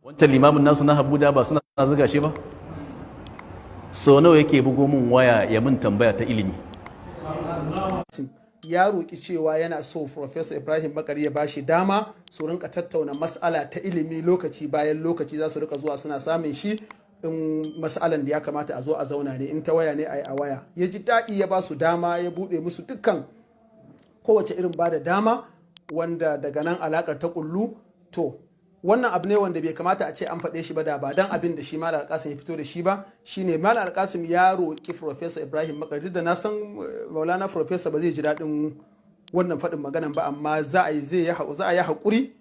wancan limamin nasu na Abuja ba suna zuga shi ba, so nawa yake bugo min waya ya min tambaya ta ilimi. Ya roƙi cewa yana so Professor Ibrahim Makari ya bashi dama su rinka tattauna mas'ala ta ilimi lokaci bayan lokaci, za su rika zuwa suna samun shi in mas'alan da ya kamata a zo a zauna ne, in ta waya ne a waya. Ya ji daɗi, ya ba su dama, ya buɗe musu dukkan kowace irin ba da dama, wanda daga nan alaƙar ta ƙullu. To wannan abu ne wanda bai kamata a ce an faɗe shi ba, da ba dan abin da shi Malam Alƙasim ya fito da shi ba. Shine Malam Alƙasim ya roƙi Professor Ibrahim Makari, da na san Maulana Professor ba zai ji daɗin wannan faɗin maganan ba, amma za a yi haƙuri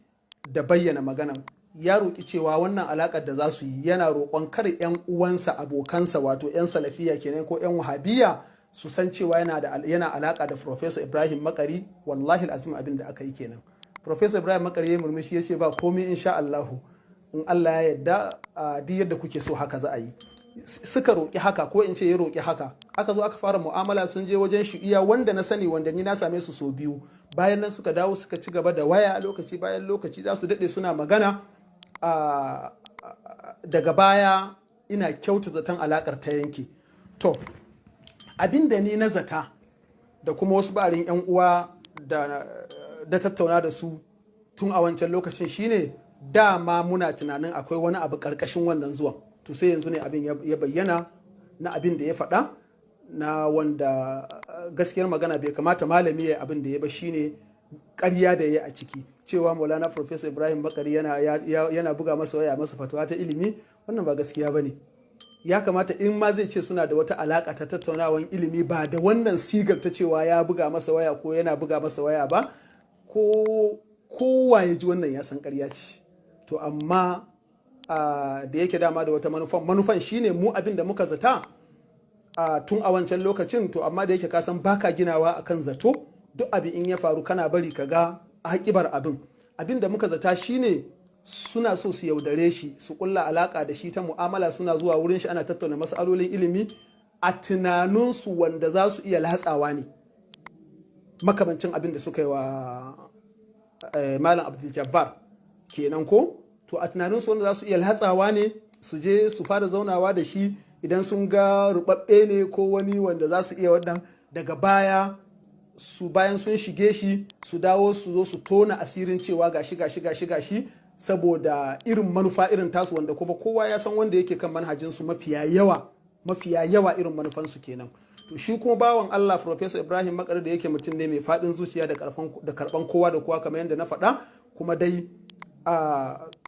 da bayyana maganan. Ya roƙi cewa wannan alaƙar da za su yi, yana roƙon kar 'yan uwansa abokansa wato 'yan salafiya kenan ko 'yan wahabiya su san cewa yana alaƙa da Professor Ibrahim Makari. Wallahi azim abin da aka yi kenan. Professor Ibrahim Makari ya murmushi ya ce ba komai insha Allahu, in Allah ya yarda duk yadda kuke so haka za a yi. Suka roƙi haka, ko in ce ya roƙi haka, aka zo aka fara mu'amala. Sun je wajen shi iya wanda na sani, wanda ni na same su so biyu. Bayan nan suka dawo suka ci gaba da waya lokaci bayan lokaci, za su daɗe suna magana. Daga baya ina kyauta zaton alaƙar ta yanke. To abin da ni na zata da kuma wasu barin 'yan uwa da tattauna da su tun a wancan lokacin shine, dama muna tunanin akwai wani abu ƙarƙashin wannan zuwan. To sai yanzu ne abin ya bayyana, na abin da ya faɗa, na wanda gaskiyar magana bai kamata malami ya abin da ya ba, shine ƙarya da ya a ciki, cewa Maulana Professor Ibrahim Makari yana buga masa waya masa fatawa ta ilimi. Wannan ba gaskiya ba ne. Ya kamata in ma zai ce suna da wata alaƙa ta tattaunawan ilimi, ba da wannan sigar ta cewa ya buga masa waya ko yana buga masa waya ba, kowa ya ji wannan ya san ƙarya ce. To amma da yake dama da wata manufan shine mu abin da muka zata tun a wancan lokacin. To amma da yake ka san baka ginawa akan zato, duk abin in ya faru kana bari ka ga haƙibar abin da muka zata shine suna so su yaudare shi, su kulla alaka da shi ta mu'amala, suna zuwa wurin shi ana tattauna mas'alolin ilimi a tunaninsu wanda za su iya latsawa ne, makamancin abin da suka yi wa Malam Abdul Jabbar kenan ko. To a tunaninsu wanda za su iya latsawa ne, su je su fara zaunawa da shi, idan sun ga rubabbe ne ko wani wanda za su iya wannan, daga baya bayan sun shige shi su dawo su zo su tona asirin cewa gashi saboda irin manufa irin tasu, wanda kuma kowa ya san wanda yake kan manhajinsu mafiya yawa irin manufansu kenan. To shi kuma bawan Allah Professor Ibrahim Makari da yake mutum ne mai faɗin zuciya da karɓan kowa da kowa, kamar yadda na faɗa, kuma dai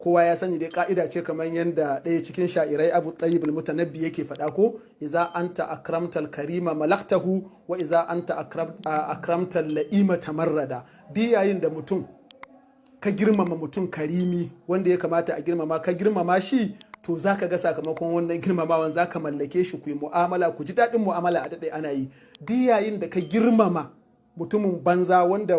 kowa ya sani dai ka'ida ce, kamar yadda ɗaya cikin sha'irai Abu Tayyib al-Mutanabbi yake faɗa ko, iza anta akramtal karima malaktahu wa iza anta akramtal la'ima tamarrada. Duk yayin da mutum ka girmama mutum karimi wanda ya kamata a girmama, ka girmama shi, to zaka ga sakamakon wannan girmamawan, zaka mallake shi, ku yi mu'amala, ku ji daɗin mu'amala a daɗe ana yi. Duk yayin da ka girmama mutumin banza wanda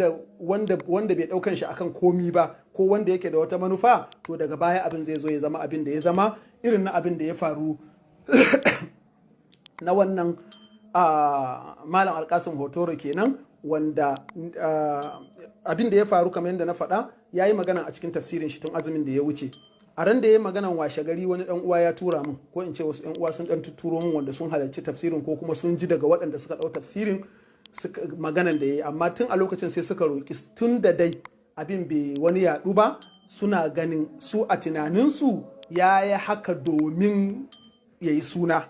bai ɗaukan shi akan komi ba, ko wanda yake da wata manufa, to daga baya abin zai zo ya zama abin da ya zama, irin na abin da ya faru na wannan Malam Alƙasim Hotoro kenan, wanda abin da ya faru kamar yadda na faɗa, ya yi magana a cikin tafsirin shi tun azumin da ya wuce. A ran da ya yi maganan washe gari, wani ɗan uwa ya tura min, ko in ce wasu ɗan uwa sun ɗan tuturo min, wanda sun halarci tafsirin ko kuma sun ji daga waɗanda suka ɗau tafsirin maganan da ya yi. Amma tun a lokacin sai suka roƙi, tun da dai abin bai wani yaɗu ba, suna ganin su a tunaninsu ya yi haka domin ya yi suna,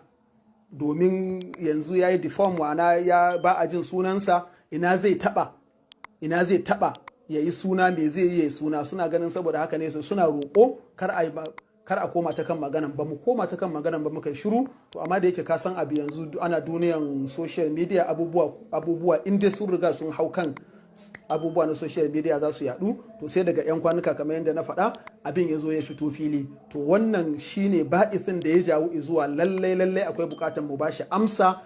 domin yanzu ya yi deform, wana ya ba a jin sunansa, ina zai taɓa ya yi suna, me zai yi ya yi suna. Suna ganin saboda haka ne suna roƙo kar a koma ta kan maganan. Ba mu koma ta kan maganan ba, muka shiru. To amma da yake ka san abu yanzu ana duniyan social media, abubuwa inda sun riga sun hau kan abubuwa na social media za su yadu. To sai daga 'yan kwanuka kamar yadda na faɗa, abin ya zo ya fito fili. To wannan shine ba'ithin da ya jawo zuwa lallai akwai bukatar mu bashi amsa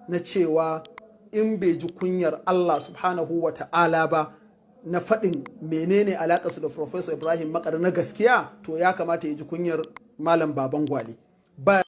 na cewa in bai ji kunyar Allah subhanahu wa ta'ala ba na faɗin menene alaƙarsu da Professor Ibrahim Makari na gaskiya, to ya kamata ya ji kunyar Malam Baban Gwale.